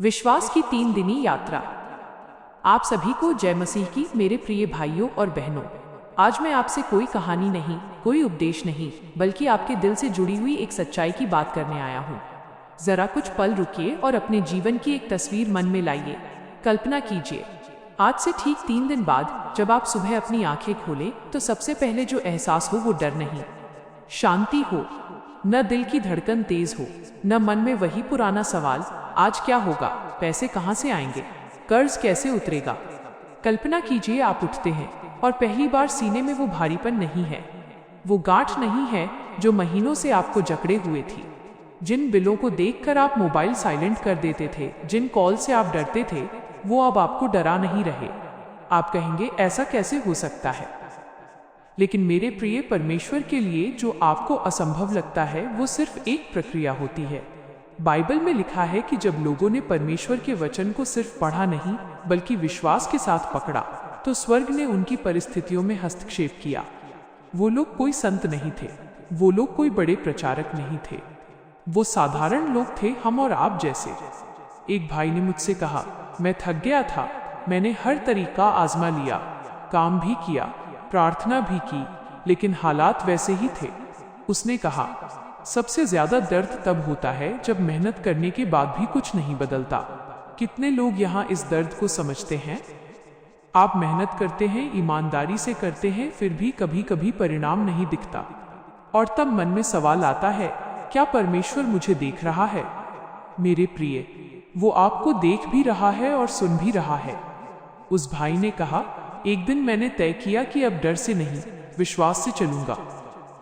विश्वास की 3 दिनी यात्रा। आप सभी को जय मसीह की मेरे प्रिय भाइयों और बहनों। आज मैं आपसे कोई कहानी नहीं, कोई उपदेश नहीं, बल्कि आपके दिल से जुड़ी हुई एक सच्चाई की बात करने आया हूँ। जरा कुछ पल रुकिए और अपने जीवन की एक तस्वीर मन में लाइए। कल्पना कीजिए, आज से ठीक 3 दिन बाद जब आप सुबह अपनी आंखें खोलें तो सबसे पहले जो एहसास हो वो डर नहीं, शांति हो। न दिल की धड़कन तेज हो, न मन में वही पुराना सवाल, आज क्या होगा, पैसे कहाँ से आएंगे, कर्ज कैसे उतरेगा। कल्पना कीजिए आप उठते हैं और पहली बार सीने में वो भारीपन नहीं है, वो गांठ नहीं है जो महीनों से आपको जकड़े हुए थी। जिन बिलों को देखकर आप मोबाइल साइलेंट कर देते थे, जिन कॉल से आप डरते थे, वो अब आपको डरा नहीं रहे। आप कहेंगे ऐसा कैसे हो सकता है, लेकिन मेरे प्रिय, परमेश्वर के लिए जो आपको असंभव लगता है वो सिर्फ एक प्रक्रिया होती है। बाइबल में लिखा है कि जब लोगों ने परमेश्वर के वचन को सिर्फ पढ़ा नहीं बल्कि विश्वास के साथ पकड़ा, तो स्वर्ग ने उनकी परिस्थितियों में हस्तक्षेप किया। वो लोग कोई संत नहीं थे, वो लोग कोई बड़े प्रचारक नहीं थे, वो साधारण लोग थे, हम और आप जैसे। एक भाई ने मुझसे कहा, मैं थक गया था, मैंने हर तरीका आजमा लिया, काम भी किया, प्रार्थना भी की, लेकिन हालात वैसे ही थे। उसने कहा, सबसे ज्यादा दर्द तब होता है जब मेहनत करने के बाद भी कुछ नहीं बदलता। कितने लोग यहाँ इस दर्द को समझते हैं? आप मेहनत करते हैं, ईमानदारी से करते हैं, फिर भी कभी कभी परिणाम नहीं दिखता, और तब मन में सवाल आता है, क्या परमेश्वर मुझे देख रहा है? मेरे प्रिय, वो आपको देख भी रहा है और सुन भी रहा है। उस भाई ने कहा, एक दिन मैंने तय किया कि अब डर से नहीं, विश्वास से चलूंगा।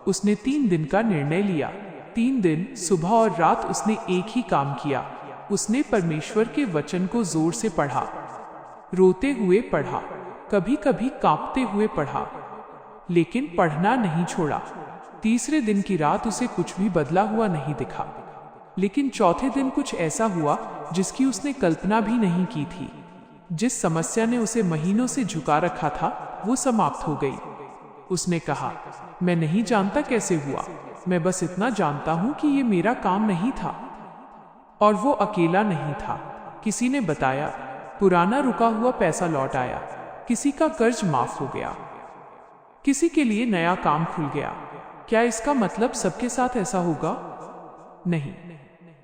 उसने 3 दिन का निर्णय लिया। 3 दिन सुबह और रात उसने एक ही काम किया। उसने परमेश्वर के वचन को जोर से पढ़ा, रोते हुए पढ़ा, कभी कभी कांपते हुए पढ़ा, लेकिन पढ़ना नहीं छोड़ा। तीसरे दिन की रात उसे कुछ भी बदला हुआ नहीं दिखा, लेकिन चौथे दिन कुछ ऐसा हुआ जिसकी उसने कल्पना भी नहीं की थी। जिस समस्या ने उसे महीनों से झुका रखा था, वो समाप्त हो गई। उसने कहा, मैं नहीं जानता कैसे हुआ, मैं बस इतना जानता हूं कि ये मेरा काम नहीं था। और वो अकेला नहीं था। किसी ने बताया, पुराना रुका हुआ पैसा लौट आया, किसी का कर्ज माफ हो गया, किसी के लिए नया काम खुल गया। क्या इसका मतलब सबके साथ ऐसा होगा? नहीं,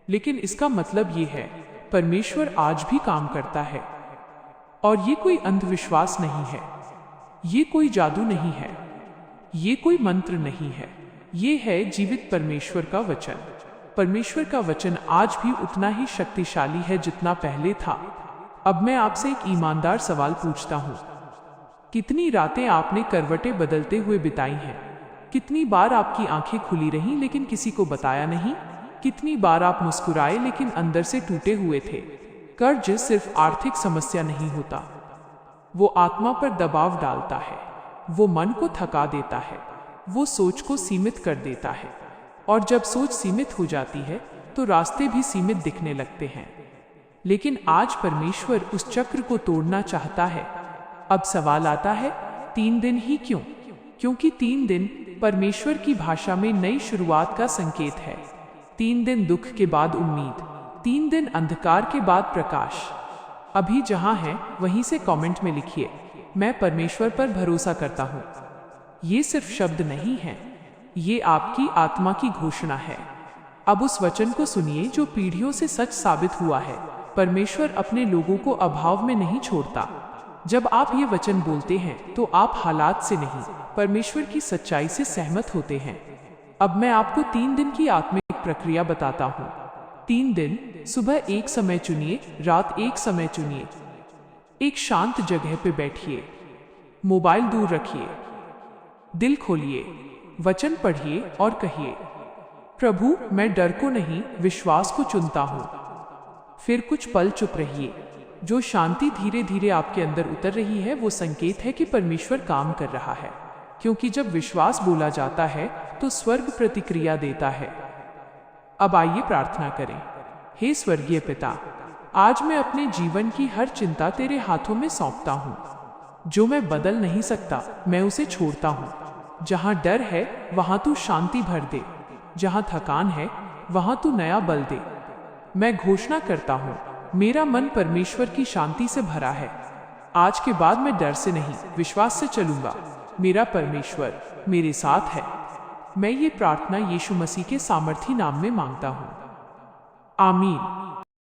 लेकिन इसका मतलब ये है, परमेश्वर आज भी काम करता है। और ये कोई अंधविश्वास नहीं है, ये कोई जादू नहीं है, ये कोई मंत्र नहीं है, ये है जीवित परमेश्वर का वचन। परमेश्वर का वचन आज भी उतना ही शक्तिशाली है जितना पहले था। अब मैं आपसे एक ईमानदार सवाल पूछता हूँ, कितनी रातें आपने करवटें बदलते हुए बिताई हैं? कितनी बार आपकी आंखें खुली रहीं लेकिन किसी को बताया नहीं? कितनी बार आप मुस्कुराए लेकिन अंदर से टूटे हुए थे? कर्ज सिर्फ आर्थिक समस्या नहीं होता, वो आत्मा पर दबाव डालता है, वो मन को थका देता है, वो सोच को सीमित कर देता है, और जब सोच सीमित हो जाती है तो रास्ते भी सीमित दिखने लगते हैं। लेकिन आज परमेश्वर उस चक्र को तोड़ना चाहता है। अब सवाल आता है, 3 दिन ही क्यों? क्योंकि 3 दिन परमेश्वर की भाषा में नई शुरुआत का संकेत है। 3 दिन दुख के बाद उम्मीद, 3 दिन अंधकार के बाद प्रकाश। अभी जहां हैं वहीं से कमेंट में लिखिए, मैं परमेश्वर पर भरोसा करता हूँ। ये सिर्फ शब्द नहीं है, ये आपकी आत्मा की घोषणा है। अब उस वचन को सुनिए जो पीढ़ियों से सच साबित हुआ है। परमेश्वर अपने लोगों को अभाव में नहीं छोड़ता। जब आप ये वचन बोलते हैं तो आप हालात से नहीं, परमेश्वर की सच्चाई से सहमत होते हैं। अब मैं आपको 3 दिन की आत्मिक प्रक्रिया बताता हूँ। 3 दिन, सुबह एक समय चुनिए, रात एक समय चुनिए, एक शांत जगह पे बैठिए, मोबाइल दूर रखिए, दिल खोलिए, वचन पढ़िए और कहिए, प्रभु मैं डर को नहीं, विश्वास को चुनता हूँ। फिर कुछ पल चुप रहिए। जो शांति धीरे धीरे आपके अंदर उतर रही है वो संकेत है कि परमेश्वर काम कर रहा है, क्योंकि जब विश्वास बोला जाता है तो स्वर्ग प्रतिक्रिया देता है। अब आइए प्रार्थना करें। हे स्वर्गीय पिता, आज मैं अपने जीवन की हर चिंता तेरे हाथों में सौंपता हूँ। जो मैं बदल नहीं सकता मैं उसे छोड़ता हूँ। जहाँ डर है वहाँ तू शांति भर दे, जहाँ थकान है वहाँ तू नया बल दे। मैं घोषणा करता हूँ, मेरा मन परमेश्वर की शांति से भरा है। आज के बाद मैं डर से नहीं, विश्वास से चलूंगा। मेरा परमेश्वर मेरे साथ है। मैं ये प्रार्थना यीशु मसीह के सामर्थी नाम में मांगता हूँ। आमीन।